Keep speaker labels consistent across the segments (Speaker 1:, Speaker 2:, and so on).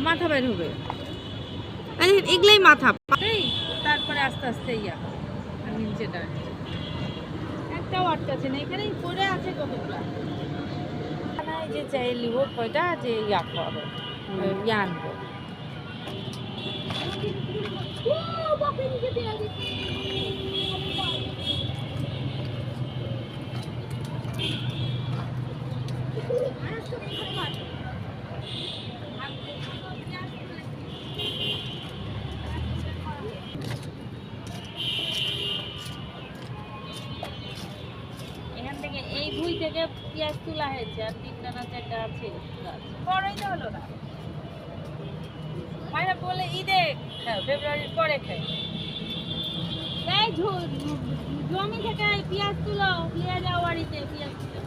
Speaker 1: মাথা বের হবে, এগুলাই মাথা, তারপরে আস্তে আস্তে ইয়া আর নিচেটা একটাও আটকাচ্ছে না, এখানেই পড়ে আছে কতগুলা। যে চাই লিব কয়টা যে ইয়া করো ইয়া আনবো। এখান থেকে এই ভুঁই থেকে পেঁয়াজ তোলা হয়েছে আর 3টা না 4টা আছে, বড়ই তো হলো না। মায়েরা বলে ঈদে ফেব্রুয়ারির পরে খাই। এই জমি থেকে পেঁয়াজ তুলো, নিয়ে যাও বাড়িতে পেঁয়াজ তুলো।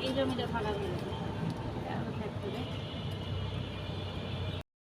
Speaker 1: এই জমিটা ফাঁকা দিল।